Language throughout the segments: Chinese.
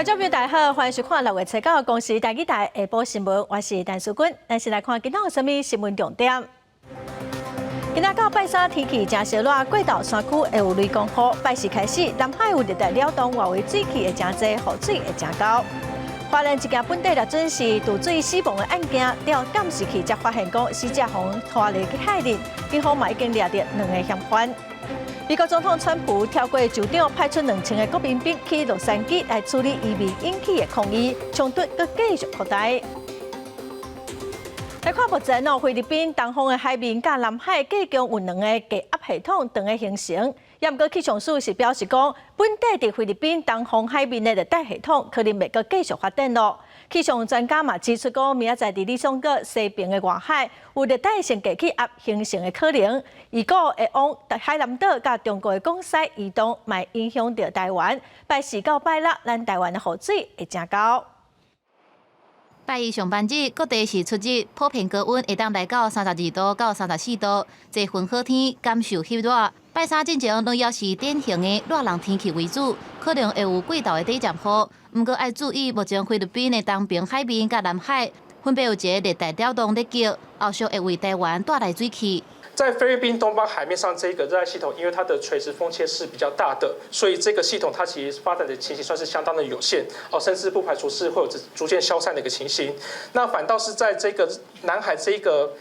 观众朋友大家好，欢迎收看6月7号公视台语台下晡新闻，我是陈淑君。咱先来看今天有什么新闻重点。今仔到拜三天气真热热，过道山区会有雷公雨。拜四开始，南海有热带扰动，外围水汽会真多，雨水会真高。华人一件本地律准是渡水死亡的案件，了监视器才发现讲死者被拖入去海里，警方嘛已经抓到2个嫌犯。美国总统川普跳过州长，派出2000个国民兵去洛杉矶来处理移民引起的抗议，冲突阁继续扩大。来看目前菲律宾东方的海面甲南海计共有2个低压系统正在形成。也毋过气象署是表示讲，本地伫菲律宾东方海面的热带系统可能袂阁继续发展咯。气象专家嘛指出讲，明仔载伫李松角西边的外海有热带性低气压形成的可能，预估会往海南岛甲中国的广西移动，嘛影响到台湾。拜四到拜六，咱台湾的雨水会真高。拜一上班日，各地是出日，普遍高温会当来到32度到34度，这混好天感受翕热。拜三进前拢要是典型的热浪天气为主，可能会有过道的短暂雨。不过要注意，目前菲律宾的东边海面甲南海分别有一个热带扰动在叫，后续会为台湾带来水汽。在菲律宾东方海面上，这个热带系统，因为它的垂直风切是比较大的，所以这个系统它其实发展的情形算是相当的有限甚至不排除是会有逐渐消散的一个情形。那反倒是在这个南海这个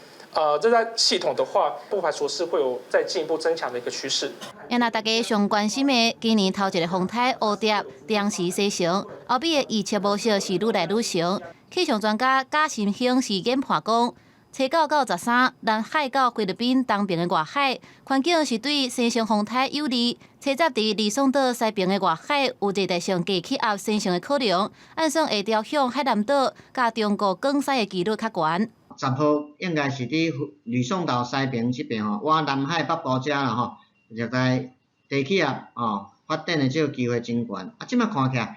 热带系统的话，不排除是会有再进一步增强的一个趋势。大家上关心的，今年头一个风台乌蝶当时西成，后壁的预测模式是愈来愈强。气象专家贾新兴是研判讲。7到13，南海到菲律宾东边的外海，环境是对西成风台有利。7集伫李松岛西边的外海有热带性低气压形成的可能，按算会朝向海南岛甲中国广西的几率较悬。10号应该是伫吕宋岛西边这边往南海北部遮啦热带低气压发展的这个机会真悬。即摆看起来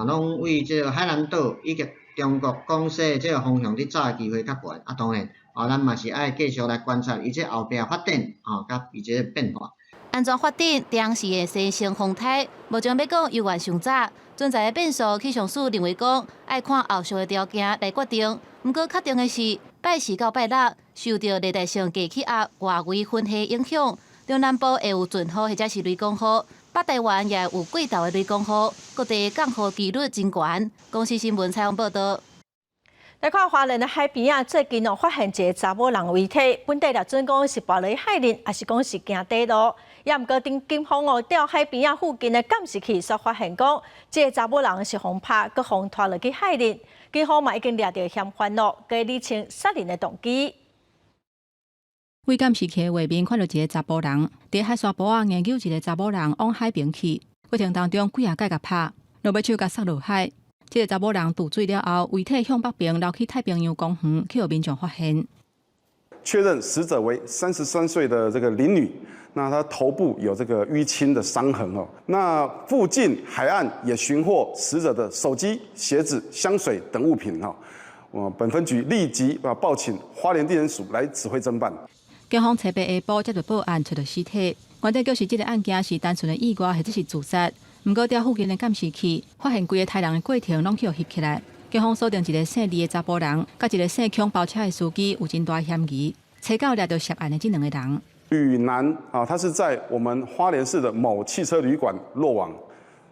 拢为这个海南岛以及中国广西这个方向伫走的机会较悬。当然咱嘛是爱继续来观察伊这后壁发展甲伊这变化。安怎发展当时的西成风台，目前要讲犹原尚早。存在的变数，气象署认为讲爱看后续的条件来决定。不过确定的是，拜四到拜六受到热带性低气压外围分系影响，中南部会有阵雨或者是雷公雨，北台湾也有过道的雷公雨，各地降雨几率真悬。公视新闻采访报道。来看华人的海边最近发现一个查某人的遗体，本地律准讲是掉落海里，还是讲是行地路？也毋过，警方调海边附近的监视器所发现讲，这个查某人是互拍，佮互拖落去海里。警方嘛已经抓到嫌犯咯，佮理清杀人的动机。为监视器画面看到一个查甫人，伫海沙坡研究一个查某人往海边去，过程当中几下届甲拍，落尾手甲塞落海。这个查某人渡水了后，遗体向北边流去太平洋公园，去有民众发现。确认死者为33岁的这个林女，那她头部有这个淤青的伤痕那附近海岸也寻获死者的手机、鞋子、香水等物品本分局立即报请花莲地检署来指挥侦办。警方初八下晡接到报案，找到尸体，原底就是这个案件是单纯的意外或者是自杀。不过，调附近的监视器发现，规个杀人的过程拢去翕起来。警方锁定一个姓李的查甫人，甲一个姓强包车的司机有真大嫌疑，查到抓到涉案的这2个人。吕男他是在我们花莲市的某汽车旅馆落网。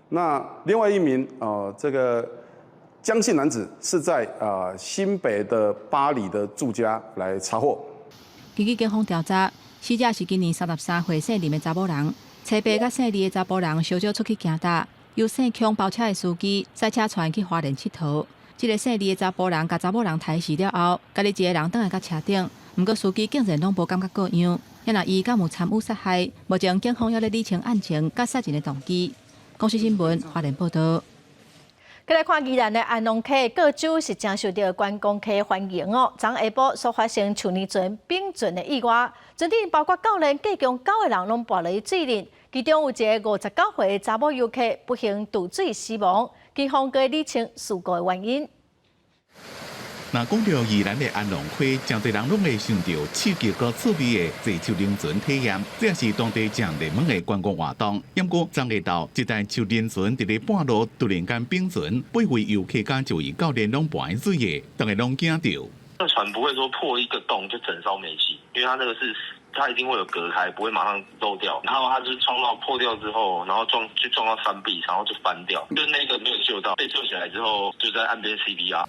那另外一名这个江姓男子是在新北的八里的住家来查获。根据警方调查，死者是今年33岁姓林的查某人。初八甲姓李的查甫人小少出去行搭，由姓强包车的司机赛车船去花莲佚佗。这个姓李的查甫人甲查某人抬死了后，家己一个人倒来到车顶，不过司机竟然拢无感觉过样。也若伊敢有参与杀害，目前警方还在理清案情甲杀人的动机。公视新闻花莲报道。再来看宜兰的安农溪各州是真受到观光客欢迎昨下晡所发生去年船冰船的意外，船顶包括9人，计共9个人拢跌落去水里，其中有一个59岁的查某游客不幸渡水死亡。警方在理清事故的原因。那讲到宜兰的安龙溪，真侪人拢会想到刺激和趣味的坐秋林船体验，这也是当地正热门的观光活动。不过，昨日到一台秋林船伫咧半路突然间冰船，八位游客间就已到连拢半水的，大家拢惊到。那船不会说破一个洞就整艘没气，因为它那个是它一定会有隔开，不会马上漏掉。然后它就是撞到破掉之后，然后撞到山壁，然后就翻掉。就那个没有救到，被救起来之后就在岸边 CPR。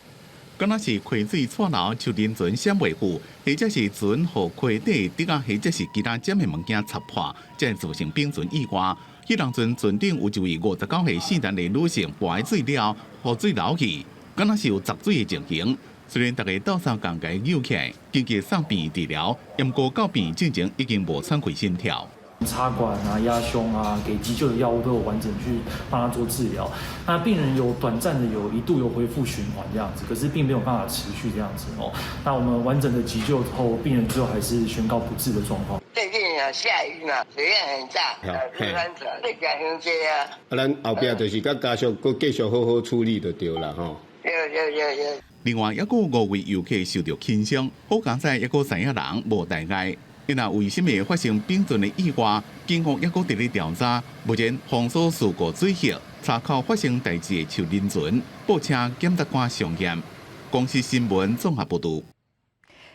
敢若是溪水错流，秋林船闪袂赴，或者是船互溪底滴啊，或者是其他尖的物件插破，才会造成冰船意外。迄当阵船顶有一位59岁姓陈的女性跋水了，河水流去，敢若是有砸水的情形。虽然大家斗相共解救起来，经过送病治疗，不过到病之前已经无喘过心跳。插管啊、压胸啊，给急救的药物都有完整去帮他做治疗。那病人有短暂的一度有恢复循环这样子，可是并没有办法持续这样子哦。那我们完整的急救后，病人最后还是宣告不治的状况。最近啊下雨嘛，水量很大，登山者在家乡街啊。咱后边就是甲家属佫继续好好处理就对啦吼。有。另外，还有5位游客受到轻伤，好佳在还有3个人无大碍。因为为什么会发生冰船的意外？警方还佫伫咧调查。目前，防锁事故水系查考发生代志的秋林船，报车检察官上验。公司新闻综合报道。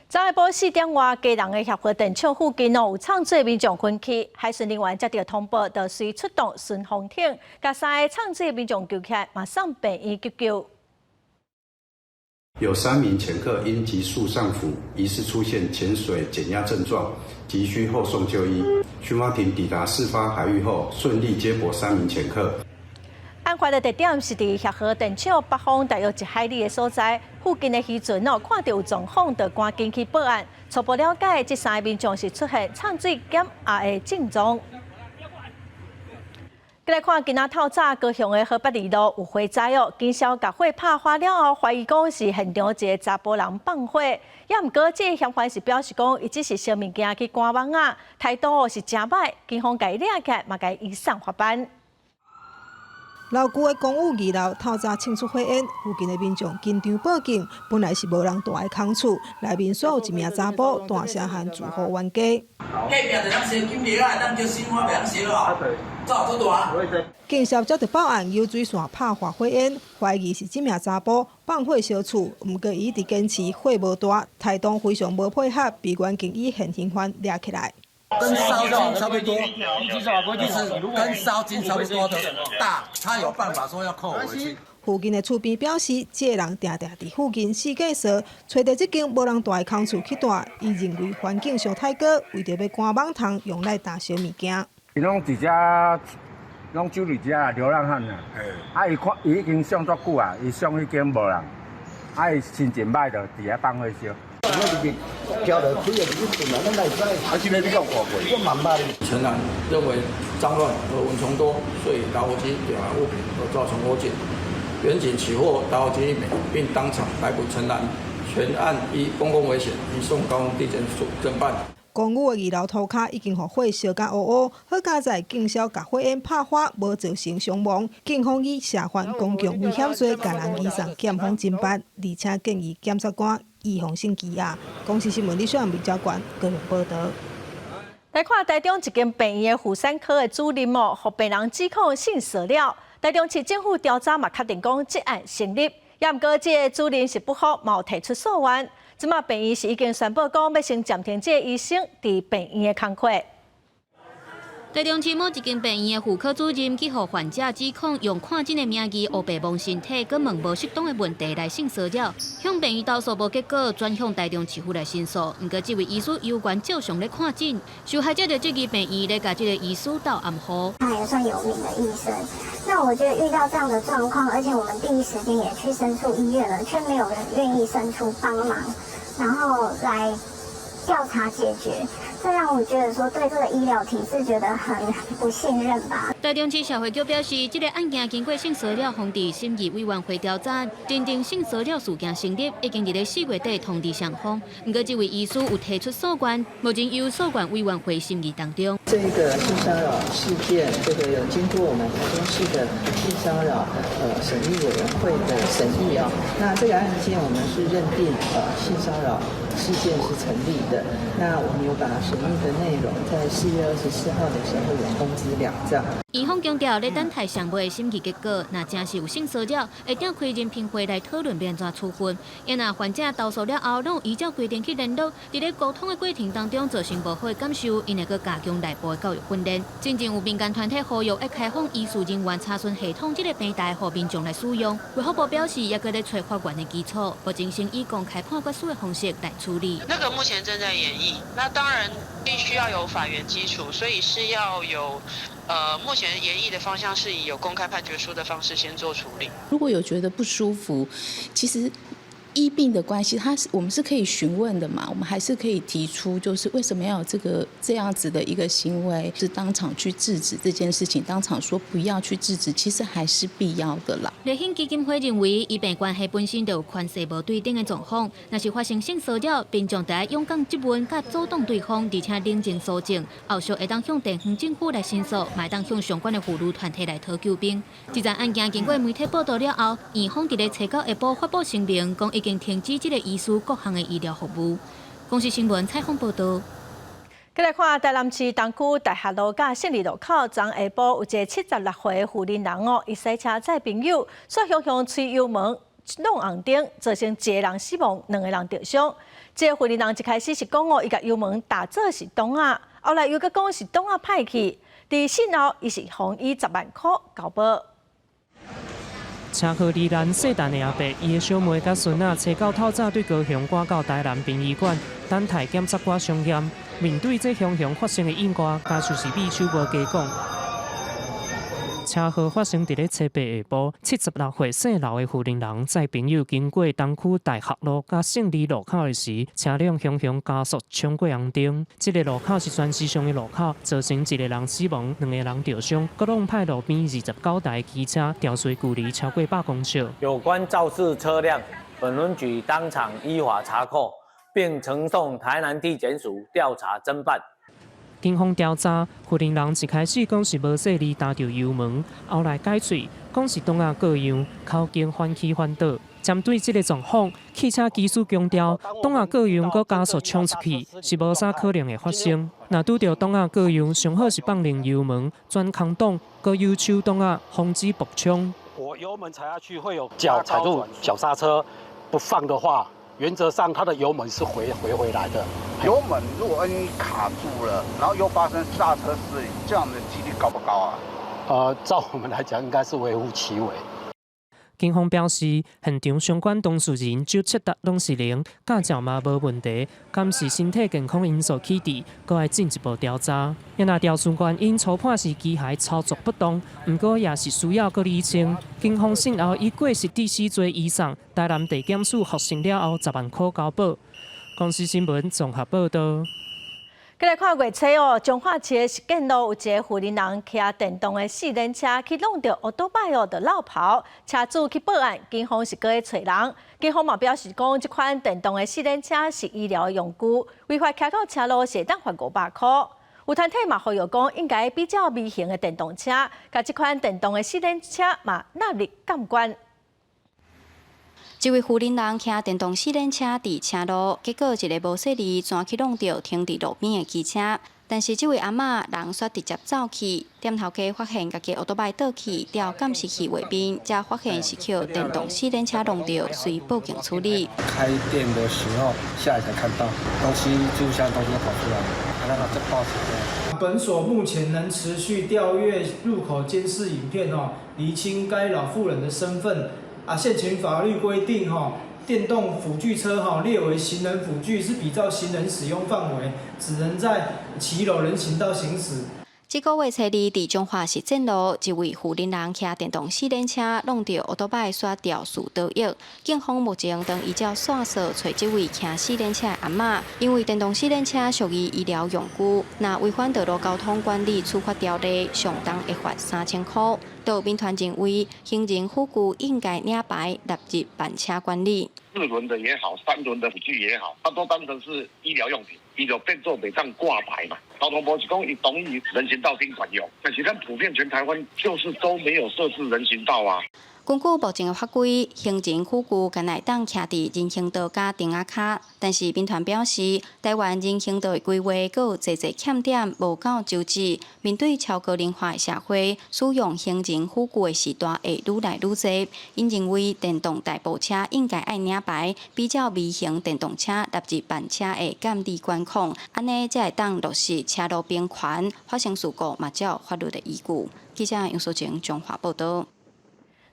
早下晡4点外，基隆的协和电厂附近有唱水民众分歧，海巡人员接到通报，就随出动顺风艇，甲3个唱水民众救起来，马上病院急救。有3名潜客因急速上浮，疑似出现潜水减压症状，急需后送就医。巡防艇抵达事发海域后，顺利接驳3名潜客。案发的地点是伫协和电厂北方大约1海里的所在，附近的渔船看到有状况，就赶紧去报案。初步了解，这3个民众是出现呛水减压的症状。再来看今仔透早，高雄的河北二路有火灾哦，警消甲火拍花了后，怀疑讲是现场一个查甫人放火，也毋过这个嫌犯是表示讲，伊只是烧物件去赶网啊，态度是真歹，警方甲伊抓起来，嘛甲伊移送法办。老旧的公寓2楼透早庆祝火焰，附近的民众紧张报警，本来是无人住的空厝，内面锁有一名查甫，大声喊祝福冤家。隔壁就当烧金条啊，当叫新花袂当烧啊，早做大。警消接到报案，有水线拍花火焰，怀疑是这名查甫放火烧厝，毋过伊一直坚持火无大，态度非常无配合，被员警以现行犯抓起来。跟烧金差不多，就是跟烧金差不多的大，他有办法说要扣回去。附近的厝边表示，这个人定定伫附近四界踅，找到这间无人住的空厝去住。伊认为环境上太高，为着要赶网桶，用来打烧物件。伊拢伫遮，拢住伫遮流浪汉啊！伊看伊已经上足久啊，伊上迄间无人，伊心情歹，就伫遐放火烧。陈南认为脏乱和蚊虫多，所以打火机点燃物品而造成火警。员警起获打火机1枚，并当场逮捕陈南，全案依公共危险移送高雄地检署侦办。公寓的2楼涂骹已经互火烧甲乌乌，好佳在警消甲火焰拍花，无造成伤亡。警方以涉犯公共危险罪，甲人移送检方侦办，而且建议检察官预防性羁押。公司新闻李小明、赵冠高雄报道。来看台中一间病院的妇产科的主任哦，互病人指控性骚扰。台中市政府调查嘛，确定讲这案成立，也毋过这个主任是不服，冇提出诉愿。即马病院是已经宣布讲要先暂停这个医生伫病院的工作。台中市某一间病院的妇科主任去互患者指控用看诊的名义黑白摸身体，佮问无适当的问题来性骚扰，向病院投诉无结果，转向台中市府来申诉。不过这位医师有关照常咧看诊，受害者就质疑病院咧甲这个医师斗暗号。他也算有名的医生，那我觉得遇到这样的状况，而且我们第一时间也去申诉医院了，却没有人愿意伸出帮忙，然后来调查解决。这让我觉得说对这个医疗体制觉得很不信任吧。台中市社会局表示，这个案件经过性骚扰防治审议委员会调查，认定性骚扰事件成立，已经伫咧4月底通知上方。不过，这位医师有提出诉愿，目前由诉愿委员会审议当中。这个性骚扰事件，这个有经过我们台中市的性骚扰审议委员会的审议啊。那这个案件我们是认定性骚扰事件是成立的。那我们有把审议的内容在4月24号的时候有通知2站。移风强调，咧等待上尾的审议结果，若真是有性骚扰，会展开人评会来讨论要怎处分。因若患者投诉了后，拢依照规定去联络，伫咧沟通的过程当中造成无好的感受，因会阁加强内部的教育训练。真正有民间团体呼吁，要开放医事人员查询系统这个平台，予民众来使用。卫福部表示，也阁咧找法院的基础，目前先以公开判决书的方式来处理。那个目前正在研议，那当然必须要有法源基础，所以是要有。目前研议的方向是以有公开判决书的方式先做处理。如果有觉得不舒服，其实医病的关系，我们是可以询问的嘛，我们还是可以提出，就是为什么要有这样子的一个行为，是当场去制止这件事情，当场说不要去制止，其实还是必要的啦。立宪基金会认为，医病关系本身就有权势无对等的状况，若是发生性骚扰，民众得勇敢质问，甲阻挡对方，而且冷静搜证，后续会当向地方政府来申诉，嘛会当向相关的妇女团体来讨救兵。这桩案件经过媒体报道了后，院方伫咧初九下晡发布声明，讲已经停止这个医师各项的医疗服务。公视新闻采访报道。再来看台南市东区大学路甲胜利路口，昨下晡有一个76岁的妇人人哦，伊驶车载朋友，煞向吹油门弄红灯，造成一个人死亡，2个人受伤。这个妇人人一开始是讲哦，伊甲油门打做是董仔，后来又佮讲是董仔歹去，伫事后伊是防以10万块交保。车祸罹难细陈的阿伯，伊的小妹甲孙仔初九透早对高雄赶到台南殡仪馆，等待检察官上验。面对这雄雄发生的意外，家属是秘书无加讲。车祸发生伫咧初八下晡，76岁姓刘的妇人人载朋友经过东区大学路甲胜利路口的时，车辆雄雄加速冲过红灯。这个路口是全市上的路口，造成1个人死亡，2个人受伤。各弄派路边29台机车吊碎距离超过100公尺。有关肇事车辆，本分局当场依法查扣，并呈送台南地检署调查侦办。警方调查，妇人人一开始讲是无细力打到油门，后来解嘴讲是董仔各样，口径翻起翻倒。针对这个状况，汽车技师强调，董仔各样搁加速冲出去是无啥可能会发生。若拄到董仔各样，上好是放零油门，转空挡，搁要求董仔防止爆冲。我油门踩下去会有脚踩住脚刹车，不放的话。原则上，它的油门是回来的。油门如果你卡住了，然后又发生刹车失灵，这样的几率高不高啊？照我们来讲，应该是微乎其微。警方表示，现场相关当事人就7达拢是零，驾照嘛无问题，监视身体健康因素起底，搁要进一步调查。因那调查原因初判是机械操作不当，不过也是需要搁厘清。警方事后以过失致死罪移送台南地检署复审了后10万块交保。公视新闻综合报道。再来看月初哦，彰化市的实践路有一个妇人人骑电动的4轮车去弄到奥多拜哦，就落跑，车主去报案，警方是搁在找人。警方嘛表示讲，这款电动的4轮车是医疗用具，违法骑到车路是当罚500块。有团体嘛呼吁讲，应该比较微型的电动车，甲这款电动的4轮车嘛纳入监管。一位妇人人骑电动4轮车伫车路，结果一个无细力钻去弄到停伫路边的机车。但是这位阿嬷人却直接走去，店头家发现家己奥多拜倒去，调监视器画面，才发现是叫电动4轮车弄到，随报警处理。开店的时候下来才看到东西，就像东西跑出来，看到这报纸。本所目前能持续调阅入口监视影片厘清该老妇人的身份。现行法律规定电动辅具车列为行人辅具，是比照行人使用范围，只能在骑楼人行道行驶。这个月初二，伫彰化市建路，一位妇人人骑电动4轮车弄到奥多拜煞肇事逃逸。警方目前当依照线索找这位骑4轮车的阿嬷，因为电动4轮车属于医疗用具，那违反道路交通管理处罚条例，上当会罚3000块。道民团认为，行人辅具应该领牌纳入办车管理。4轮的也好，3轮的辅具也好，它都当成是医疗用品，伊就变做袂当挂牌嘛。交通部是讲伊同意人行道并管用，但是咱普遍全台湾就是都没有设置人行道啊。根据目前的法规，行政护具敢来当徛伫人行道甲顶仔卡，但是兵团表示，台湾人行道的规划阁有侪欠点无够周知。面对超高龄化的社会，使用行政护具的时段会愈来愈侪。因认为电动代步车应该爱领牌，比较微型电动车纳入班车的监理管控，安尼才会当落实车路平权。发生事故嘛，才有法律的依据。记者杨淑晴中华报道。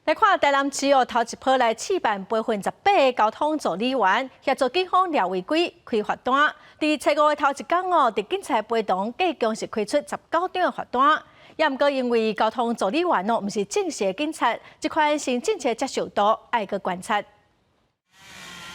来看台南市头一波来试办8%的交通助理员，协助警方抓违规开罚单。伫初5的头一天伫警察陪同，计共是开出19张的罚单。也毋过因为交通助理员毋是正式的警察，这款新政策接受度爱去观察。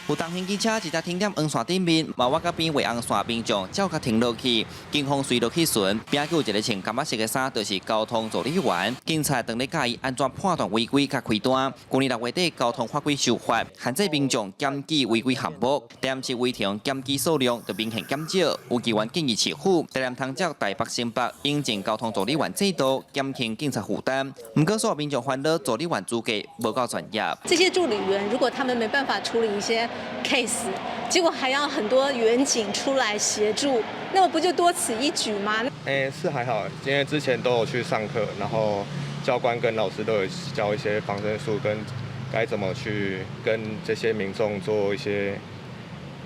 有重型机车直接停在黄线顶面，嘛我甲边为红线民众照甲停落去，警方随落去巡，边有一个穿干巴色的衫，就是交通助理员。警察当咧教伊安怎判断违规甲开单。去年6月底，交通法规修法，限制民众检举违规项目，但是违停检举数量就明显减少。有议员建议市府台南通州、台北、新北引进交通助理员制度，减轻警察负担。不过，所有民众烦恼助理员资格无够专业。这些助理员如果他们没办法处理一些 case， 结果还要很多员警出来协助，那么不就多此一举吗？是还好，因为之前都有去上课，然后教官跟老师都有教一些防身术，跟该怎么去跟这些民众做一些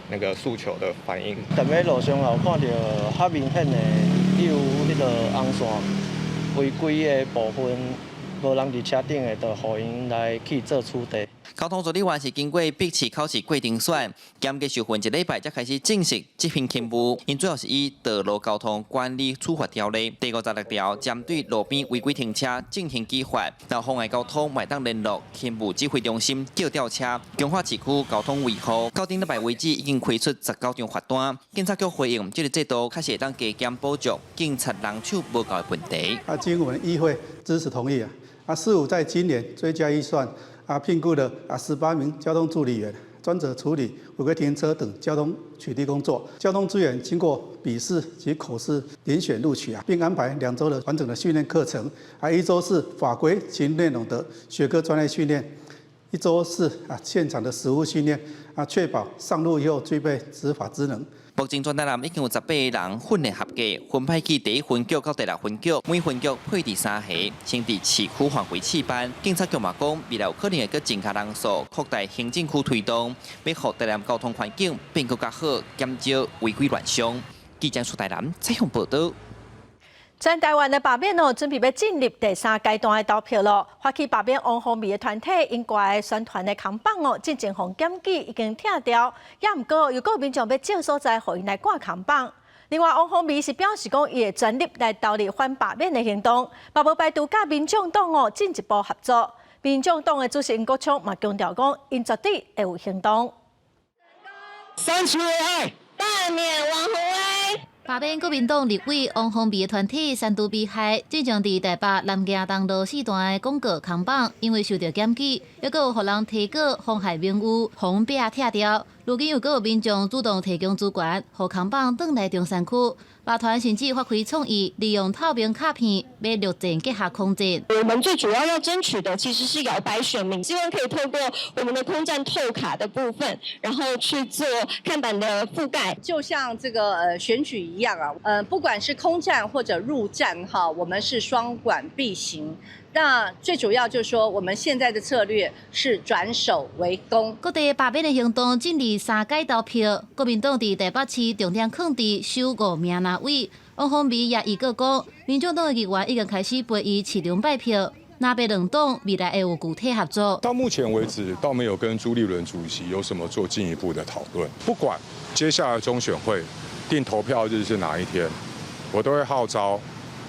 那个诉求的反应。踮咧路上有看到较明显的，例如迄个红线违规的部分，无人伫车顶的，就互因来去做处理。交通助理员是经过笔试考试过程选，检计受训1礼拜才开始正式执行勤务。因最后是以道路交通管理处罚条例第56条，针对路边违规停车进行稽罚，然后妨碍交通麦当联络勤务指挥中心叫吊车。中华市区交通维护到顶礼拜为止已经开出19张罚单。警察局回应，这个制度确实会当加减补助警察人手无够的问题。经我们议会支持同意市府在今年追加预算聘雇了18名交通助理员，专责处理违规停车等交通取缔工作。交通资源经过笔试及口试遴选录取并安排2周的完整的训练课程，1周是法规及内容的学科专业训练，1周是现场的实务训练确保上路以后具备执法职能。目前全台南已经有18个人训练合格，分派去第1分局到第6分局，每分局配置3下，先伫市区范围试办。警察局嘛讲，未来有可能会搁增加人数，扩大行政区推动，要让台南交通环境变更较好，减少违规乱象。记者苏台南采访报道。全台湾的罢免准备要进入第3阶段的投票了。发起罢免王宏伟的团体，因外宣传的扛棒进前方检举已经拆掉，也毋过又有民众要借所在，互因来挂扛棒。另外，王宏伟是表示讲，伊会全力来投入反罢免的行动，嘛无排除甲民众党进一步合作。民众党的主席郭昌嘛强调讲，因绝对会有行动。3次危害，罢免王宏伟。罢免国民党立委王宏伟的团体3度被害，正常伫台北南京东路4段的广告扛棒，因为受到检举，又有互人提告妨害名誉，红壁拆掉。如今又有民众主动提供资源，互扛棒转来中山区。罢团甚至发挥创意，利用透明卡片要录制结合空战。我们最主要争取的其实是摇摆选民，希望可以透过我们的空战透卡的部分，然后去做看板的覆盖，就像这个选举一样不管是空战或者入战我们是双管并行。那最主要就是说，我们现在的策略是转守为攻。各地罢免的行动进入3阶投票，国民党伫台北市重点放伫首5名拿委。王宏伟也预告讲，民众党的议员已经开始陪伊市场拜票，那边两党未来会有具体合作。到目前为止，倒没有跟朱立伦主席有什么做进一步的讨论。不管接下来中选会定投票日是哪一天，我都会号召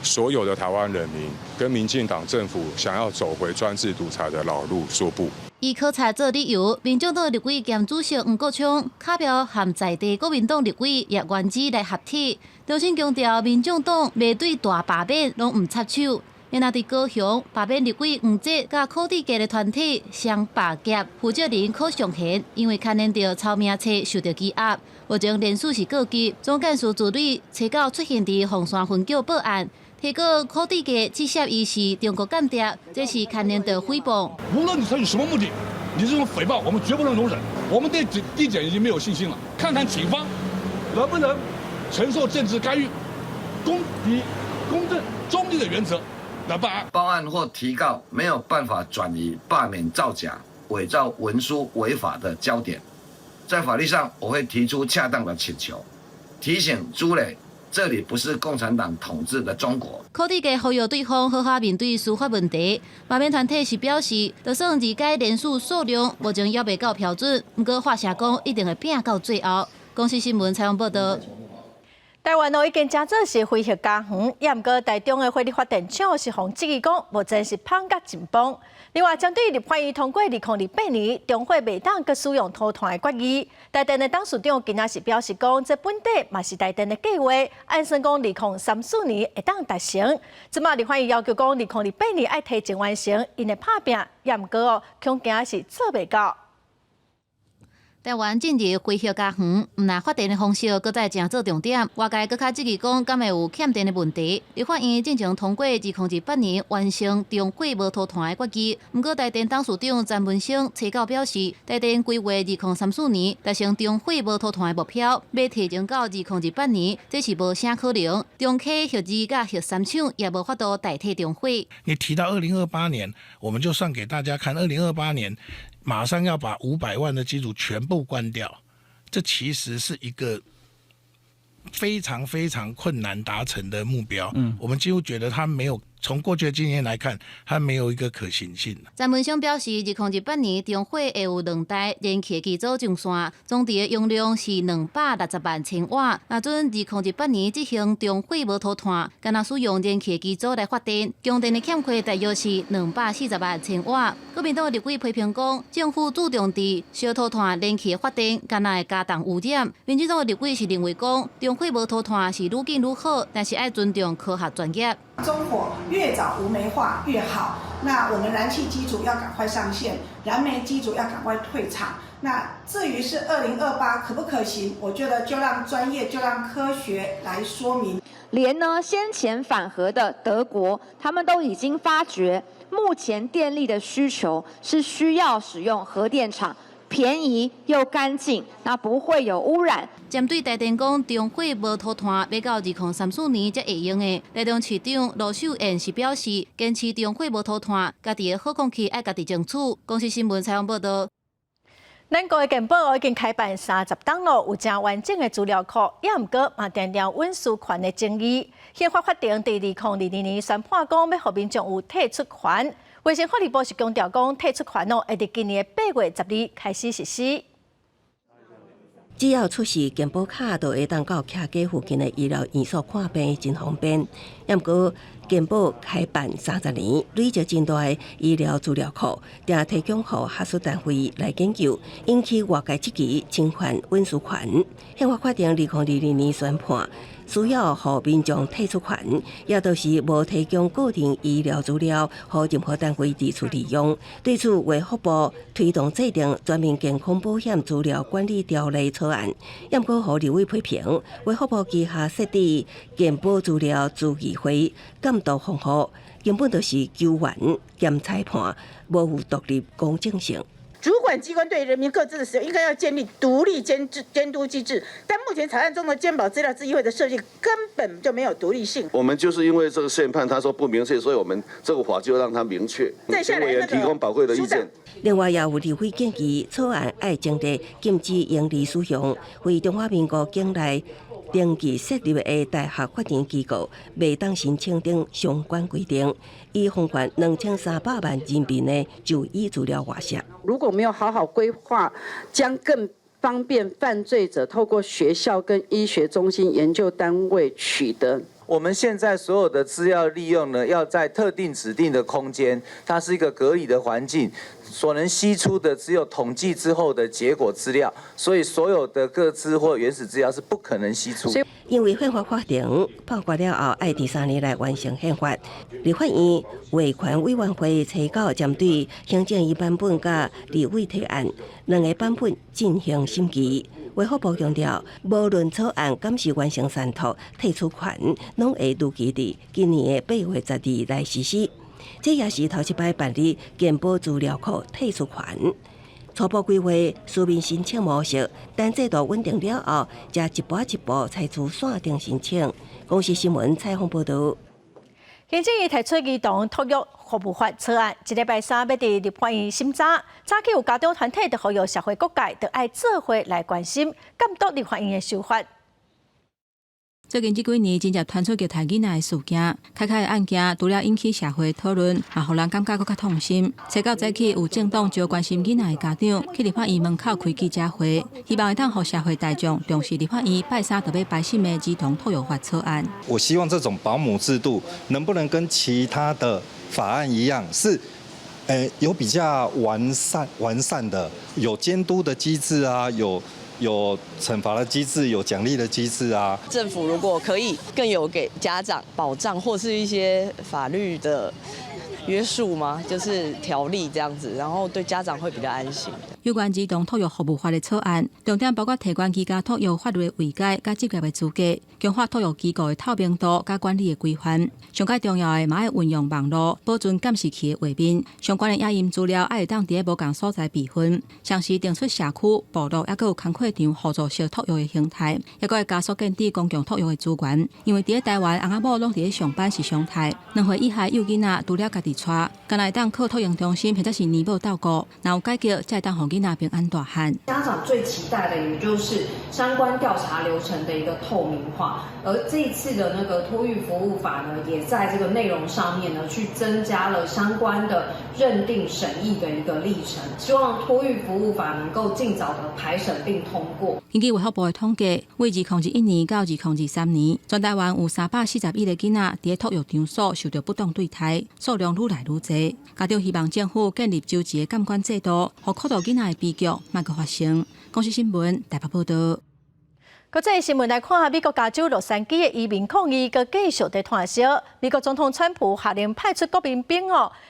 所有的台湾人民跟民进党政府想要走回专制独裁的老路说不。以考察做理由，民众党立委兼主席黄国昌卡票和在地国民党立委叶元之来合体，重新强调民众党未对大罢免拢唔插手，因那伫高雄罢免立委黄捷甲考地界的团体相罢夹，负责人柯尚贤因为牵连到抄名册受到羁押，目前连续是告急。总干事助理查到出现伫凤山分局报案，提告考地界指涉伊是中国间谍，这是牵连到诽谤。无论你采取什么目的，你这种诽谤我们绝不能容忍。我们对地检已经没有信心了，看看警方能不能承受政治干预，以公正中立的原则来办案。报案或提告没有办法转移罢免造假、伪造文书违法的焦点。在法律上，我会提出恰当的请求，提醒朱磊，这里不是共产党统治的中国。考地界呼吁对方好好面对司法问题。罢免团体是表示，就算二届连署数量目前还未到标准，不过发射讲一定会拼到最后。公司新闻采访报道。台湾已经真做是恢复家园，也毋过台中的火力发电厂是方质疑讲，目前是芳甲紧绷。另外，针对立法院通过2028年中火袂当佮使用土炭的决议，台电的董事长今仔是表示讲，这本地嘛是台电的计划，按算讲2034年会当达成。即马立法院要求讲2028年要提前完成，因的拍拼，也毋过恐惊是做袂到。台湾近日恢复家园，毋但发电的方式搁再正做重点，外界搁较积极讲敢会有欠电的问题。立法院正常通过2028年完成中火无土炭的决议。不过台电董事长詹文生初稿表示，台电规划2034年达成中火无土炭的目标，要提前到2028年，这是无啥可能。中科核二甲核三厂也无法度代替中火。你提到2028年，我们就算给大家看，2028年。马上要把500万的机组全部关掉，这其实是一个非常非常困难达成的目标。我们几乎觉得它没有，从过去的经验来看，它没有一个可行性。詹文生表示，2028年中火会有2台燃气机组上线，总值的用量是260万千瓦。那准2028年执行中火无土炭，敢若使用燃气机组来发电，供电的欠缺大约是240万千瓦。国民党立委批评讲，政府注重伫小土炭燃气发电，敢若会加重污染。民进党立委是认为讲，中火无土炭是愈紧愈好，但是要尊重科学专业。中火越早无煤化越好。那我们燃气机组要赶快上线，燃煤机组要赶快退场。那至于是2028可不可行，我觉得就让专业，就让科学来说明。连先前反核的德国，他们都已经发觉，目前电力的需求是需要使用核电厂。便宜又干净，那不会有污染。针对台电讲中火无土炭，要到2034年才会用的，台中市长罗秀燕是表示，坚持中火无土炭，家己的好空气爱家己争取。公司新闻采访报道。咱国的健保已经开办30档了，有真完整的资料库，也毋过嘛常常运输权的争议。宪法法庭在2022年宣判讲，要互民众有退出权。卫生福利部是强调讲，退出权会伫今年8月10日开始实施。只要出示健保卡，就会当到徛街附近的医疗院所看病，真方便。也毋过，健保开办30年，累积真大的医疗资料库，定提供予学术单位来研究，引起外界质疑侵犯运输权。宪法法庭2022年宣判，需要予民众退出权，也就是无提供个人医疗资料予任何单位自处利用。对此，卫福部推动制定全面健康保险资料管理条例草案，也毋过予立委批评，卫福部旗下设置健保资料咨议会监督方法，根本就是纠纷兼裁判，无有独立公正性。主管机关对人民个资的使用应该要建立独立监督机制，但目前草案中的健保资料咨议会的设计根本就没有独立性。我们就是因为这个宪判他说不明确，所以我们这个法就让它明确。请委员提供宝贵的意见。另外，也有立委建议草案要增列禁止营利使用，为中华民国境内登记设立的大学法人机构，未当申请等相关规定，以防范2300万人民的就医资料外泄。如果没有好好规划，将更方便犯罪者透过学校跟医学中心研究单位取得我们现在所有的资料利用呢，要在特定指定的空间，它是一个隔离的环境，所能吸出的只有统计之后的结果资料，所以所有的个资或原始资料是不可能吸出。因为宪法法庭爆决了后，爱第3年来完成宪法。立法院维权委员会初稿针对行政院版本甲立委提案2个版本进行审议。卫福部强调，无论草案敢是完成删除、退出款，拢会如期伫今年的8月12日来实施。这也是头一摆办理健保资料库退出款。初步规划书面申请模式，等制度稳定了后，才一步一步采取线上申请。公司新闻采访报道。行政院提出儿童托育服务法草案，一礼拜3要伫立法院审查。早起有家长团体，就呼吁社会各界，就爱做伙来关心监督立法院的修法。最近这几年，真正传出虐待囡仔的事件，开的案件除了引起社会讨论，也互人感觉更加痛心。初到早起有政党就关心囡仔的家长去立法院门口开记者会，希望会当互社会大众重视立法院拜3就要摆审的儿童托育法草案。我希望这种保姆制度能不能跟其他的法案一样，是有比较完善的，有监督的机制啊，有惩罚的机制，有奖励的机制啊。政府如果可以更有给家长保障，或是一些法律的约束吗？就是条例这样子，然后对家长会比较安心。有关儿童托育服务法的草案，重点包括提高居家托育法律的位阶、甲执业的资格，强化托育机构的透明度、甲管理的规范。上界重要的，嘛要运用网络，保存监视器的画面。相关的影音资料，爱会当伫个无共所在备份。详细定出社区、部落，也有工课场辅助小托育的形态，也会加速建立公共托育的资源。因为伫个台湾，翁仔某拢伫个上班是常态，2岁以下幼囡仔除了家己带，敢会当靠托婴中心或者是年母照顾，若有解决，才会当互囡仔平安大汉。家长最期待的，也就是相关调查流程的一个透明化。而这一次的那个托育服务法呢，也在这个内容上面呢，去增加了相关的认定审议的一个历程。希望托育服务法能够尽早的排审并通过。根据卫福部的统计，为2021年到2023年，全台湾有341个囡仔伫托育场所受到不当对待，数量愈来愈多。家长希望政府建立周期的监管制度，互酷到囡仔的悲剧莫阁发生。公司新闻台北报道。国际新闻来看，美国加州洛杉矶的移民抗议阁继续在炭烧。美国总统川普下令派出国民兵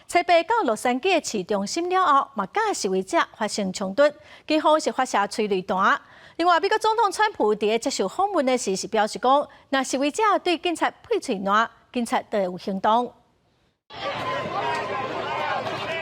车牌到洛杉矶的市中心了后，嘛甲示威者发生冲突，警方是发射催泪弹。另外，美国总统川普伫接受访问的时是表示讲，若示威者对警察配催弹，警察就有行动。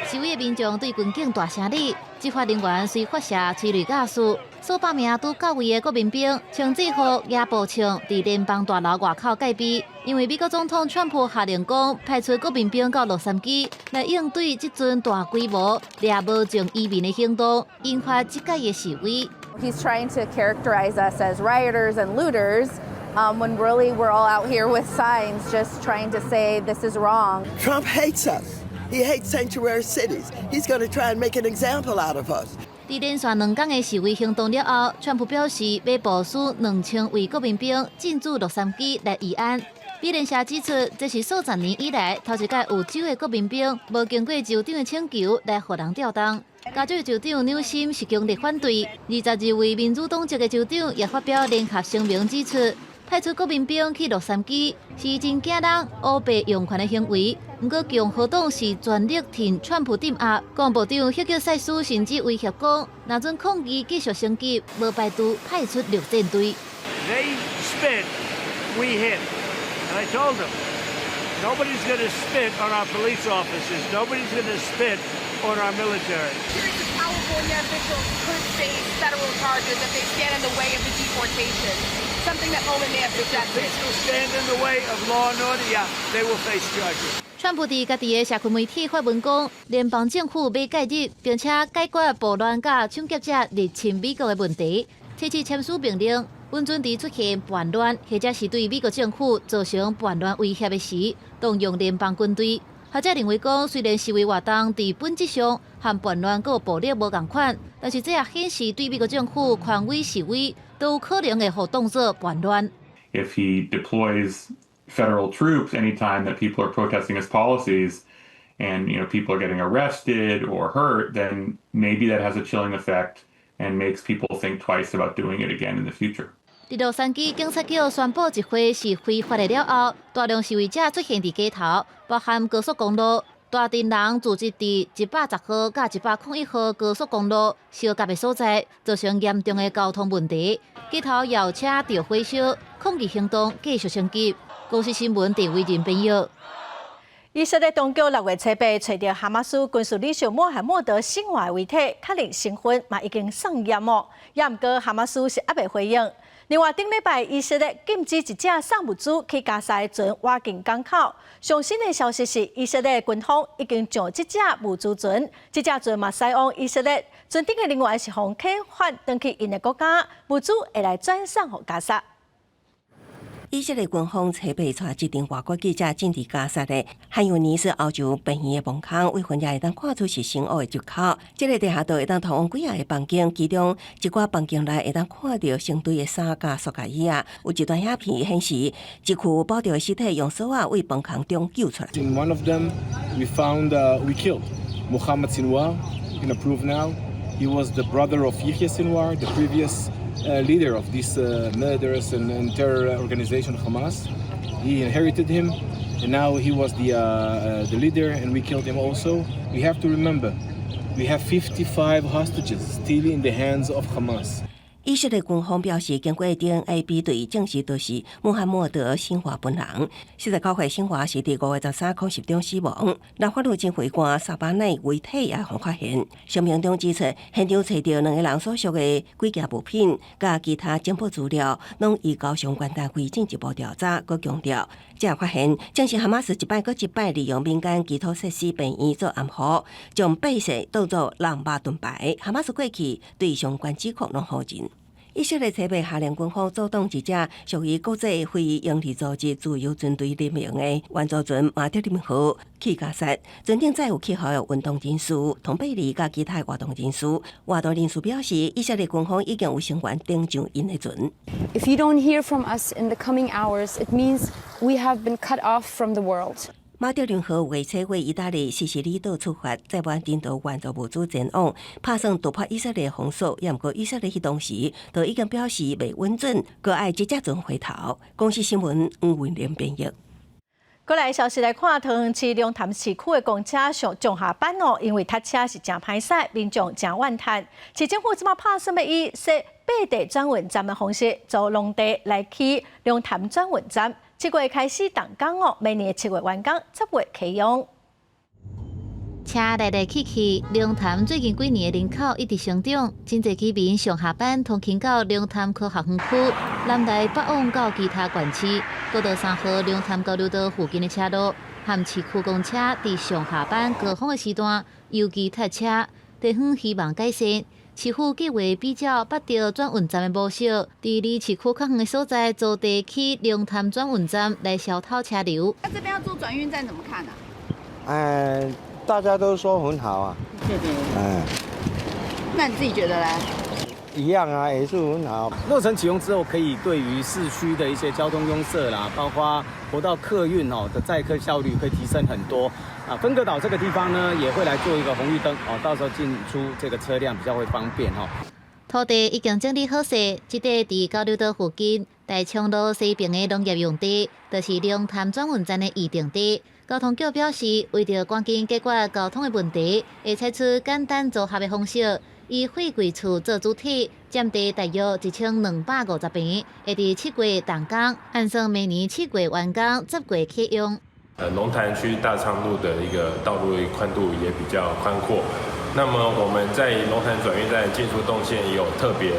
示威的民众对军警大声理，执法人员虽发射催泪瓦斯，数百名拄到位的国民兵穿制服、野步枪，伫联邦大楼外口戒备。因为美国总统川普下令讲，派出国民兵到洛杉矶来应对这阵大规模掠无证移民的行动，引发这届的示威。He's trying to characterize us as rioters and looters. When really we're all out here with signs just trying to say this is wrong. Trump hates us. He hates sanctuary cities. He's going to try and make an example out of us. 在连续2天的示威行动了后，川普表示要部署2000位国民兵进驻洛杉矶来议案。美联社指出，这是数十年以来头一届有州的国民兵无经过州长的请求来予人调动。加州州长纽森是强烈反对，22位民主党籍的州长也发表联合声明指出，派出国民兵去洛杉矶是真惊人、乌白用权的行为。不过，共和党是全力替川普镇压。国防部长希克塞斯甚至威胁讲，若阵抗议继续升级，无排除派出陆战队。They spit, we hit. And I told them, nobody's going to spit on our police officers. Nobody's going to spit on our military. Series of California officials could face federal charges if they stand in the way of the deportation. Something that Holman may have suggested. If they stand in the way of law and order, yeah, they will face charges. 川普伫家己的社群媒体发文讲，联邦政府要介入，并且解决暴乱甲抢劫者入侵美国的问题，提起签署命令。温准伫出现叛乱，或者是对美国政府造成叛乱威胁的时，动用联邦军队。学者认为讲，虽然示威活动伫本质上和叛乱佮暴力无共款，但是这也显示对美国政府权威示威都有可能会互当作叛乱。If he deploys federal troops anytime that people are protesting his policies, and people are getting arrested or hurt, then maybe that has a chilling effect and makes people think twice about doing it again in the future. 第洛杉矶警察局宣布，集会是非法的了后，大量示威者出现伫街头，包含高速公路、大阵人聚集伫110号甲101号高速公路相接的所在，造成严重的交通问题。街头摇车着火烧，抗议行动继续升级。公司新闻陈伟仁编译。以色列当局6月7日找到哈马斯军事领袖穆罕默德死亡的遗体，确认身份嘛已经送验了，也毋过哈马斯是还未回应。另外，顶礼拜以色列禁止一架送物资去加沙的船挖进港口。上新的消息是，以色列军方已经将这架物资船，这架船嘛驶往以色列，船顶的人员是从启发登去因的国家，物资会来转送给加沙。以色列军方7日带一名外国记者进入加沙的汉尤尼斯欧洲病院的门口，为患者会当看出是生恶的入口。这个地下道会当通往几个房间，其中一寡房间内会当看到成堆的衫甲塑胶椅啊。有一段影片显示，一具包着的尸体用锁啊为房空中救出来。In one of them, we found we killed Mohammed Sinwar. We can approve now. He was the brother of Yahya Sinwar, the previous leader of this murderous and terror organization Hamas. He inherited him, and now he was the leader, and we killed him also. We have to remember, we have 55 hostages still in the hands of Hamas. 以色列军方表示，经过 DNA 比对，证实就是穆罕默德辛华本人。49岁辛华是伫5月13日空袭中死亡。南法路指挥官沙巴内遗体也互发现。声明中指出，现场找到2个人所属的几件物品，甲其他情报资料，拢移交相关单位进一步调查。佮强调，这发现正是哈马斯一摆搁一摆利用民间基础设施病院做暗号，将百姓当作人肉盾牌。哈马斯过去对相关指控拢否认。以色列7日下令军方阻挡一架属于国际非营利组织自由军队任命的援助船马德林号去加沙，船顶载有去后的运动人士、同贝利甲其他活动人士。活动人士表示，以色列军方已经有成员登上因的船。If you don't hear from us in the coming hours, it means we have been cut off from the world. 马德林号为车为意大利西西里岛出发，载满人道援助物资前往，打算突破以色列封锁。也毋过以色列迄当时就已经表示未稳准，搁爱这架船回头。公司新闻黄文莲编译。过来消息来看，桃园市龙潭市区的公车上下班哦，因为塞车是真歹势，民众真怨叹。市政府即马打算要以设8地转运站的方式，从龙地来去龙潭转运站。7月开始动工哦，每年7月完工，10月启用。车来来去去，龙潭最近几年的人口一直成长，真侪居民上下班通勤到龙潭科学园区，南来北往到其他县市。国道3号龙潭交流道附近的车路，和市区公车伫上下班高峰的时段，尤其塞车。地方希望改善。市府计划比较8条转运站的模式，伫离市区较远的所在租地去龙潭转运站来消套车流。那这边要做转运站怎么看啊？大家都说很好啊。对。那你自己觉得嘞？一样啊，也是很好。落成启用之后，可以对于市区的一些交通拥塞啦，包括国道客运的载客效率可以提升很多。分隔岛这个地方呢，也会来做一个红绿灯到时候进出这个车辆比较会方便土地已经整理好势，这块伫交流道附近大昌路西边的农业用地，就是龙潭转运站的预定地。交通局表示，为着赶紧解决交通的问题，会采取简单组合的方式，以货柜厝做主体，占地大约1250平，会伫7月动工，按算明年7月完工，10月启用。龙潭区大昌路的一个道路宽度也比较宽阔，那么我们在龙潭转运站进出动线也有特别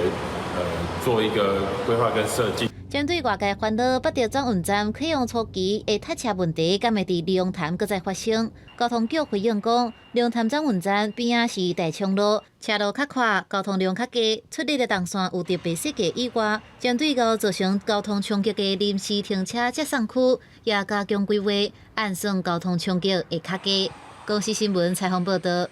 做一个规划跟设计。针对外界烦恼8条转运站启用初期的塞车问题，敢会伫龙潭搁再发生？交通局回应讲，龙潭转运站边仔是大昌路，车路较宽，交通量较低，出入的动线有特别设计以外，针对到造成交通冲击的临时停车接送区，也加强规划，按算交通冲击会较低。公司新闻采访报道。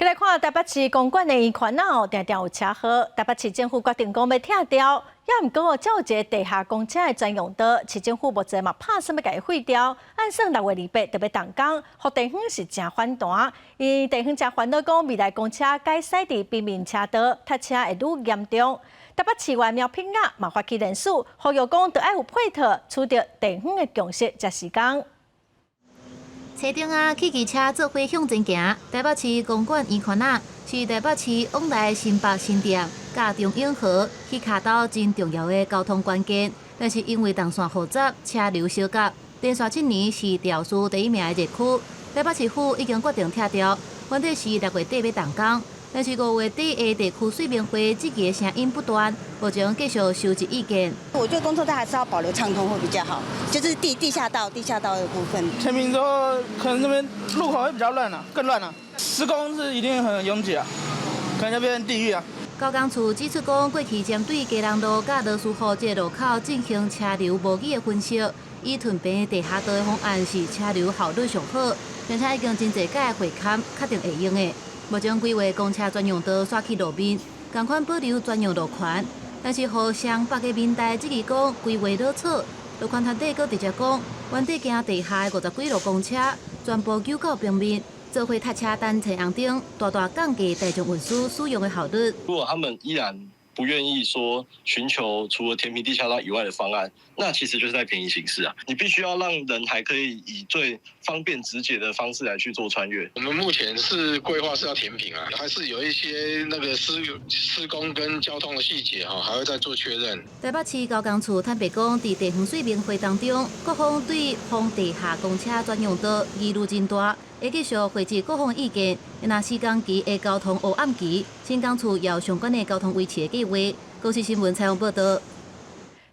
再来看台北市公馆的圆环啊，常常有车祸。台北市政府决定讲要拆掉，也毋过才有一个地下公车的专用道，市政府目前嘛拍算要甲伊废掉。按算6月28特别动工，互地方是真反弹。因地方真烦恼讲未来公车改驶伫边面车道，塞车会愈严重。台北市外苗品啊，嘛发起联署，呼吁讲得爱有配套，取得地方的共识才是讲。车顶啊，汽机车做伙向前行。台北市公馆圆环啊，是台北市往来新北新店、甲中永和去卡岛真重要的交通关键。但是因为动线复杂，车流小急，连续7年是调数第1名的热区。台北市府已经决定拆掉，原底是6月底要动工。但是5月底的地区水平会积极的声音不断，目前继续收集意见。我觉得公车站还是要保留畅通会比较好，就是地下道的部分。成名之后，可能那边路口会比较乱啊，更乱啊。施工是一定很拥挤啊，可能那边地狱啊。交工处指出讲，过去针对基隆路甲罗斯福这路口进行车流模拟的分析，以屯边地下道的方案是车流效率上好，并且已经真侪届会勘确定会用的。目前规划公车专用道刷去路面，同款保留专用路权。但是，互相北个民代质疑讲规划老草，路权团体阁直接讲，原底行地下的50几路公车全部救到平面，做伙塞车单车红灯，大大降低大众运输使用的效率。如果他们依然不愿意说寻求除了填平地下道以外的方案，那其实就是在便宜行事啊！你必须要让人还可以以最方便直接的方式来去做穿越。我们目前是规划是要填平啊，还是有一些那个施工跟交通的细节哈，还会再做确认。台北市交工处坦白讲，在地方水平会当中，各方对封地下公车专用道疑虑真大。会继续汇集各方意见，若施工期的交通黑暗期，新工处要相关的交通维持的计划。公司新闻采访报道。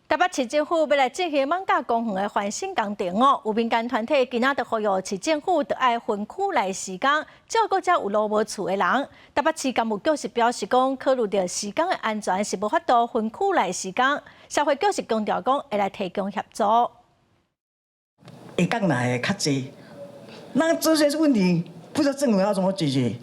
台北市政府要来进行艋舺公园的翻新工程哦，有民间团体今仔日呼吁市政府得爱分区来施工，照顾遮有路无厝的人。台北市工务局是表示讲，考虑到施工的安全，是无法度分区来施工。社会局是强调讲，会来提供协助。下港来的较济。那这些问题不知道政府要怎么解决，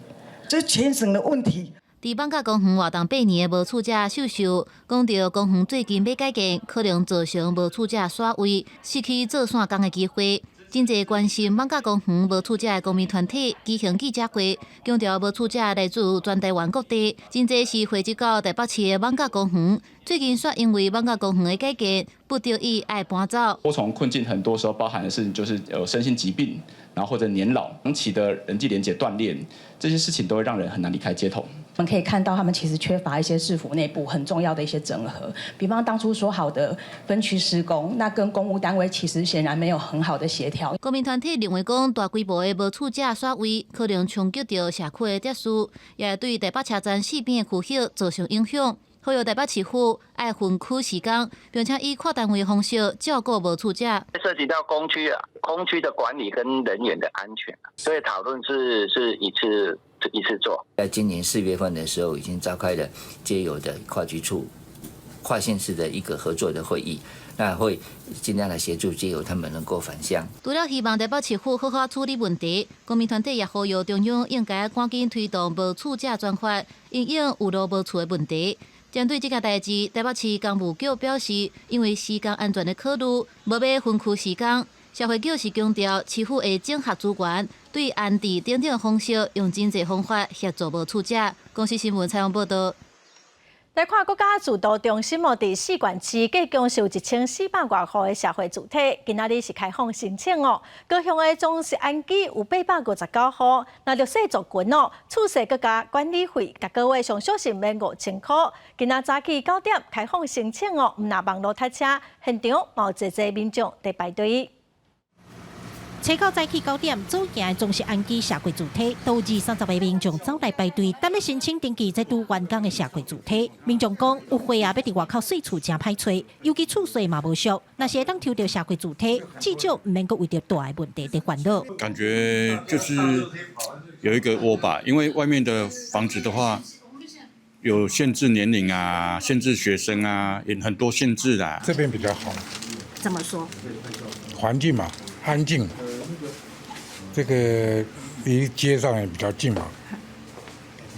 这是全省的问题。伫艋舺公园活动8年的无厝者秀秀，讲到公园最近要改建，可能造成无厝者煞位，失去做线工的机会。真侪关心艋舺公园无厝者的公民团体举行记者会，强调无厝者来自全台湾各地，真侪是汇集到台北市的艋舺公园。最近却因为艋舺公园的改建，不得已爱搬走。多重困境很多时候包含的是就是有身心疾病，然后或者年老、长期的人际连结断裂，这些事情都会让人很难离开街头。我们可以看到，他们其实缺乏一些市府内部很重要的一些整合，比方当初说好的分区施工，那跟公务单位其实显然没有很好的协调。公民团体认为讲，大规模的无厝者煞位，可能冲击到社区的秩序，也会对台北车站四边的区域造成影响。呼吁台北市府爱分区施工，并且以跨单位方式照顾无厝者。涉及到公区啊，空区的管理跟人员的安全，所以讨论是一次做。在今年4月份的时候，已经召开了街友的跨局处、跨县市的一个合作的会议。那会尽量来协助街友他们能够返乡。除了希望台北市府好好处理问题，公民团体也呼吁中央应该赶紧推动无厝者专法，因应有路无厝的问题。针对这件代志，台北市工务局表示，因为施工安全的考虑，无要分区施工。社会局是强调，市府会整合资源，对安置等等的方式，用真济方法协助无厝者。公司新闻采访报道。来看国家自导中心哦，伫4县市计共是有1400多户的社会主体，今仔日是开放申请哦。高雄的总实安基有859户，那弱势族群哦，厝势各加管理费，各个月上少是免5000块。今仔早起9点开放申请哦，唔拿网络搭车，现场有侪侪民众在排队。车到早起9点，走行的总是安基社会主体，都有230位民众走来排队，等要申请登记在拄完工的社会主体。民众讲，有货啊，要伫外口睡厝真歹找，尤其厝税嘛无俗。那些当抽到社会主体，至少唔免阁为着大的问题在烦恼。感觉就是有一个窝吧，因为外面的房子的话，有限制年龄啊，限制学生啊，也很多限制啦。这边比较好。怎么说？环境嘛，安静。这个离街上也比较近嘛，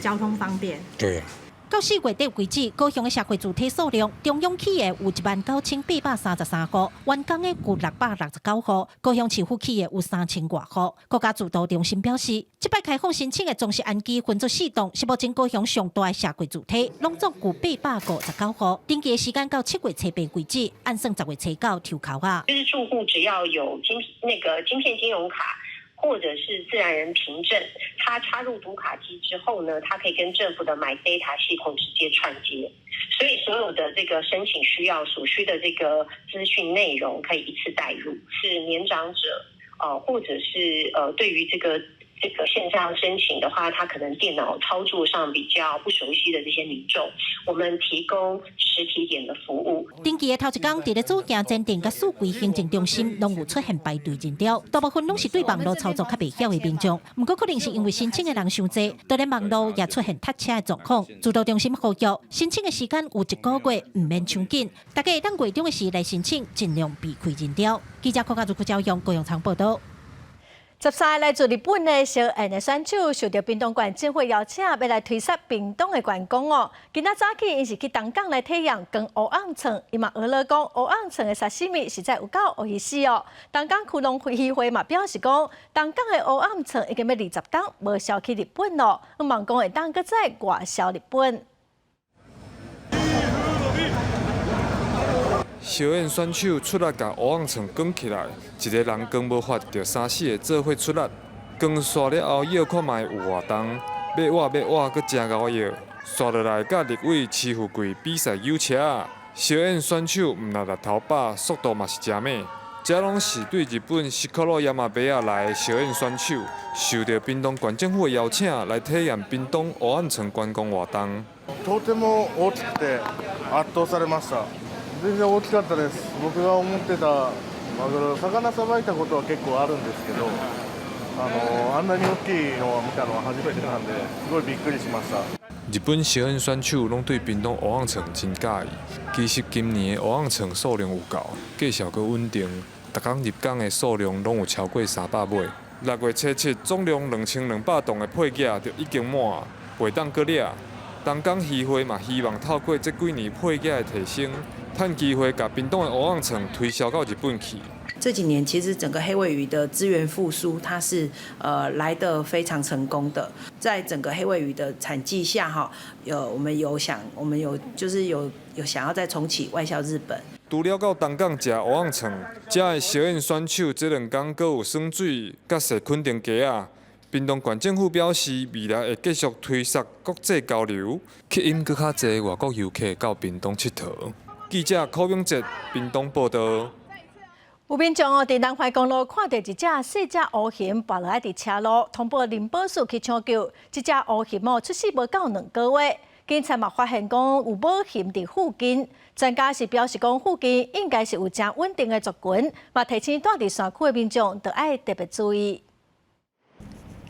交通方便。对啊。到4月底为止，高雄的社会主体数量，中央企业有19833户，员工的有669户，高雄市府企业有3000多户。国家主导中心表示，这摆开放申请的总实案件分作4档，是目前高雄上大的社会主体，拢总有859户。登记的时间到7月初8为止，按算10月初9抽考啊。就是住户只要有晶片金融卡，或者是自然人凭证，它插入读卡机之后呢，它可以跟政府的 MyData 系统直接串接，所以所有的这个申请所需的这个资讯内容可以一次带入，是年长者或者是对于这个线上申请的话，他可能电脑操作上比较不熟悉的这些民众，我们提供实体点的服务。登记的头一天，伫咧主件鉴定甲数据行政中心，拢有出现排队人潮，大部分拢是对网络操作较袂晓的民众。不过可能是因为申请的人伤济，对咧网络也出现塞车的状况。主导中心呼吁，申请的时间有1个月，唔免抢紧，大家等月中的时来申请，尽量避开人潮。记者柯家如招用高雄场报道。13来自日本的小恩的选手受到屏东县政府邀请，要来推杀屏东的员工哦。今仔早起，因是去东港来体验跟乌昂床，伊嘛学了讲乌昂床的沙西米实在有够有意思哦。东港区农协会嘛表示讲，东港的乌昂床已经要20档无销去日本咯，望讲会当搁再外销日本。小燕选手出力甲乌昂床卷起来，一个人卷无法，着3、4个做伙出力，卷刷了后摇看卖有偌重，要挖，搁真够摇，刷落来甲立委市富贵比赛有车。小燕选手毋但头把，速度嘛是真猛。这拢是对日本西克罗亚马贝亚来的小燕选手，受到屏東县政府的邀請来体驗屏東烏昂床觀光活動。とても大きくて圧倒されました。全然大きかったです。僕が思ってたマグロ、魚さばいたことは結構あるんですけど、あんなに大きいのを見たのは初めてなんで、すごいびっくりしました。日本小燕选手拢对屏東烏昂床真介意。其實今年的烏昂床數量有夠，繼續閣穩定，逐工入港的數量攏有超過300尾。6月初7，總量2200噸的配額就已經滿，袂當閣掠。東港協會嘛希望透過這幾年配額的提升，趁機會把屏東的烏昂床推銷到日本去。这几年其实整个黑鮪鱼的资源复苏，它是来得非常成功的。在整个黑鮪鱼的产季下，哈，我们有想要再重启外销日本。除了到东港食烏昂床，遮的小燕選手這2天閣有耍水、甲踅墾丁雞啊。屏東縣政府表示，未來會繼續推動國際交流，吸引更較多外國遊客到屏東佚佗。記者柯永哲，屏東報道。有民眾在南環公路看到一隻細隻烏熊跋落喺車路，通報林保署去搶救。這隻烏熊出世無夠2個月，警察嘛發現講有母熊喺附近。專家是表示講附近應該是有正穩定的族群，嘛提醒住喺山區的民眾都要特別注意。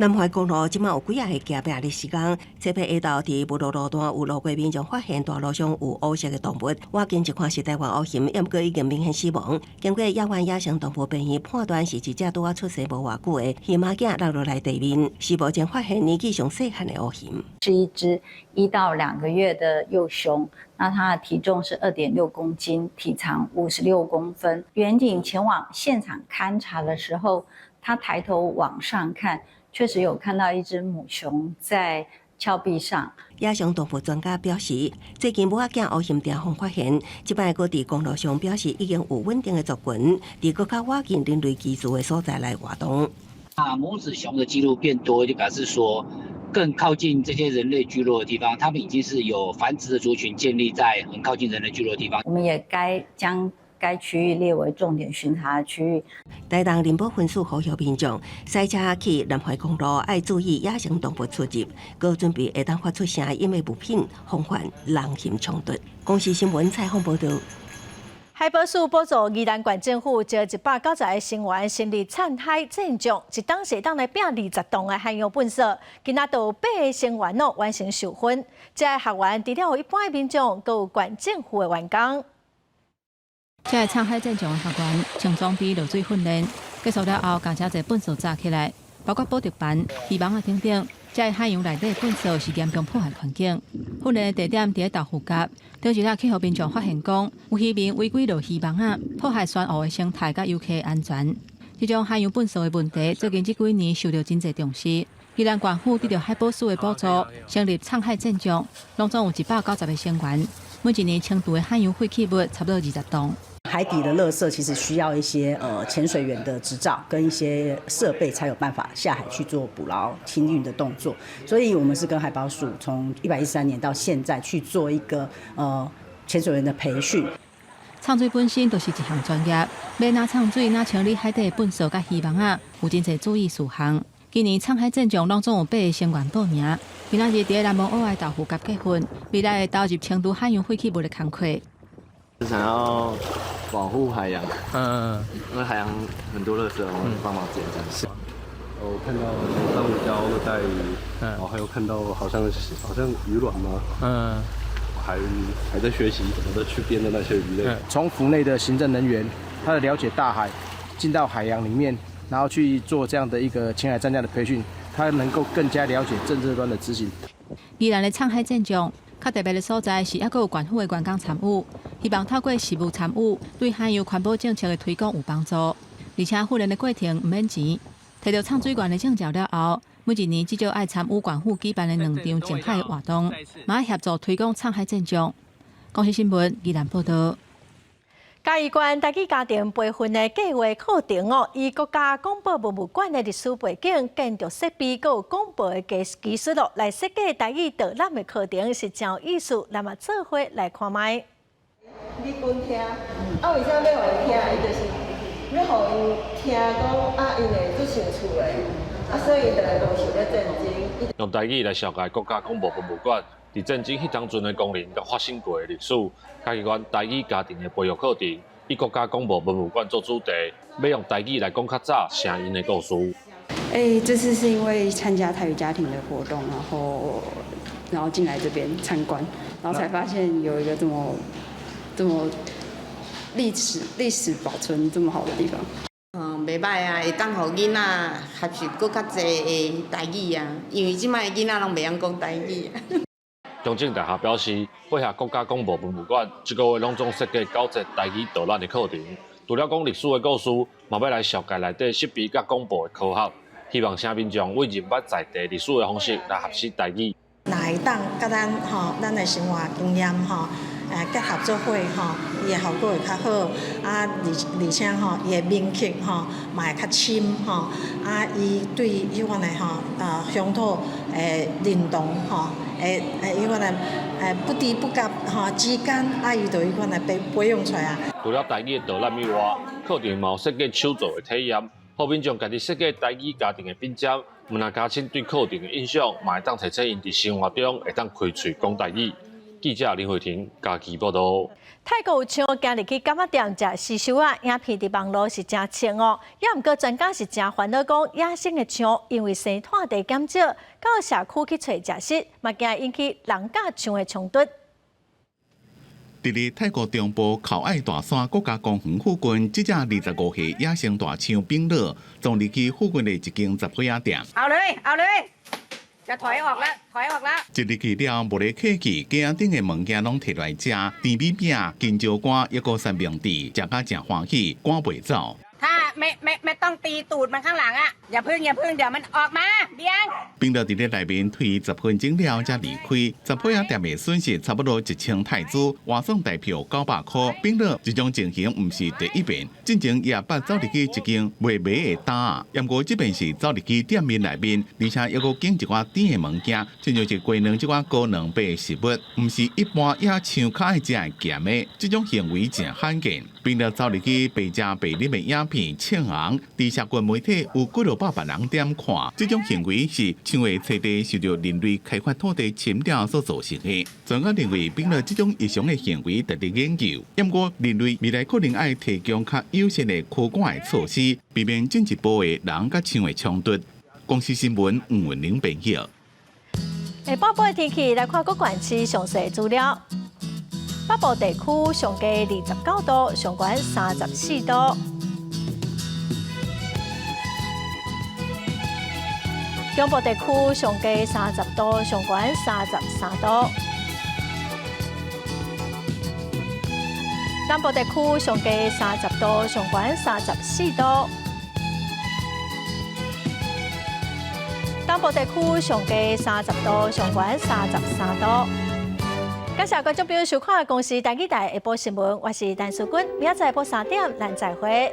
南環公路即馬有幾啊個行病日時間，這批下晝佇無路路段有路過民眾發現大路上有烏色嘅動物，我經一看是台灣烏熊，也毋過已經明顯死亡。經過野灣野生動物病院判斷是一隻拄仔出世無偌久嘅熊仔囝落落來地面，是目前發現年紀上細漢嘅烏熊。是一隻1到2個月的幼熊，那它的體重是2.6公斤，體長56公分。員警前往現場勘查的時候，他抬頭往上看。確實有看到一隻母熊在峭壁上。野生動物專家表示，最近母仔囝烏熊定方發現，即擺閣佇公路上表示已經有穩定的族群，佇閣較靠近人類居住的所在來活動。母子熊的記錄變多，就表示說更靠近這些人類聚落的地方，他們已經是有繁殖的族群建立在很靠近人類聚落的地方。我們也將該區域列為重點巡查區域。台東林保分署呼籲民眾，駛車去南環公路要注意野生動物出入，閣準備會當發出聲音的物品，防範人熊衝突。公視新聞採訪報道。海保署補助宜蘭縣政府招190個成員成立燦海戰將，一檔是當來拼20棟的海洋本色，今仔到8個成員完成授勳。這個學員除了有一般的民眾，閣有縣政府的員工。這個燦海戰將的學員穿裝備落水訓練，結束了後，共真儕本事紮起來，包括補習班、魚網啊等等。在海洋内底粪扫是严重破坏环境。训练的地点伫豆腐甲，当时气候民众发现讲，有渔民违规落渔网啊，破坏船坞的生态甲游客的安全。这种海洋粪扫的问题，最近这几年受到真侪重视。宜兰县府得到海保署的补助，成立沧海镇长，拢总有190个成员。每一年清除的海洋废弃物差不多20吨。海底的垃圾其实需要一些潜水员的执照跟一些设备，才有办法下海去做捕捞、清运的动作。所以我们是跟海保署从113年到现在去做一个潜水员的培训。唱水本身就是一项专业，要哪唱水、哪清理海底的粪扫甲渔网啊，有真侪注意事项。今年沧海镇长拢总有8个成员报名，今仔日伫南门外豆腐甲结婚，未来会投入清除海洋废弃物的工作。想要保护海洋，因为海洋很多垃圾，我们帮忙捡这样子。我看到章鱼礁的带鱼，然后还有看到好像鱼卵吗？还在学习怎么的去编的那些鱼类。从府内的行政人员，他的了解大海，进到海洋里面，然后去做这样的一个浅海战架的培训，他能够更加了解政策端的执行。宜兰的沧海镇长，较特别的所在是，还佫有县府的员工参与，希望透过实务参与，对海洋环保政策的推广有帮助。而且训练的过程唔免钱，摕到唱水员的证照了后，每一年至少爱参与县府举办的2场净海活动，嘛爱协助推广沧海镇长。公视新闻宜兰报道。嘉义县台语家庭培训的计划课程以国家广播博物馆的历史背景、建筑设备，佮有广播的技术来设计台语导览的课程，是真有意思。咱嘛做伙来看卖。你本听，为啥要互伊听？伊就是要互伊听讲因会做兴趣的，所以就会落实咧战争。用台语来绍介国家广播博物馆伫战争迄当阵的工人甲发生过的历史。嘉义县台语家庭的培育课程，以国家广播博物馆做主题，要用台语来讲较早声音的故事。这次是因为参加台语家庭的活动，然后进来这边参观，然后才发现有一个这么历史保存这么好的地方。袂歹啊，会当互囡仔学习搁较侪的台语啊，因为即摆囡仔拢袂晓讲台语。中正大学表示，配合国家广播博物馆，这个月拢总设计9节台语导览的课程，除了讲历史的故事，嘛要来绍介内底设备甲广播的科学，希望社民众为认捌在地历史的方式来学习台语。若会当甲咱的生活经验结合做伙伊的效果会较好，而且伊的面客嘛会较深伊对迄款的乡土认同迄款的不知不觉之间伊就迄款的培养出来啊。除了台语的导览以外，课程嘛有设计手作的体验，好民众家己设计台语家庭的品质，若加深对课程的印象，嘛会当提醒因伫生活中会当开嘴讲台语。记者林慧婷家己报道。泰国有像今日去柑仔店食西柚影片伫网络是真清也毋过专家是真烦恼讲野生的象因为生态地减少，到社区去找食食，嘛惊引起人甲象的冲突。伫泰国中部考爱大山国家公园附近，这只25岁野生大象冰乐，从入去附近的一间杂货仔店。後女。就抬學啦！一入去了，無咧客氣，架頂嘅物件攏摕來食，甜米餅、金蕉乾，一個三明治，食甲真歡喜，趕袂走。ไม่ต้องตีตูดมันข้างหลังอ่ะอย่าพึ่งเดี๋ยวมันออกมาเบี้ยง冰樂佇咧內面推10分鐘了才離開，雜貨仔店嘅損失差不多1000泰銖，換算大票900塊。冰樂這種情形唔是第一遍，之前也捌走入去一間賣賣嘅檔，不過這邊是走入去店面內面，而且又擱揀一寡甜嘅物件，親像是雞卵這款高能白食物，唔是一般野象較愛食嘅鹹嘅，這種行為真罕見。冰樂走入去白食白啉嘅影片稱紅，在社群媒體有幾落百萬人點看，這種行為是像會徹底受到人類開發土地侵佔所造成的。專家認為，冰樂這種異常的行為值得研究，不過人類未來可能要提供較優先的科管的措施，避免進一步的人甲象的衝突。公視新聞吳文玲報道。下晡的天氣來看各縣市詳細資料。北部地區上低29度，上懸34度。中部地区上低30度，上悬33度。南部地区上低30度，上悬34度。东部地区上低30度，上悬33度。感谢观众朋友收看《公视台语台下晡新闻》，我是陈淑君，明仔载下晡3点，咱再会。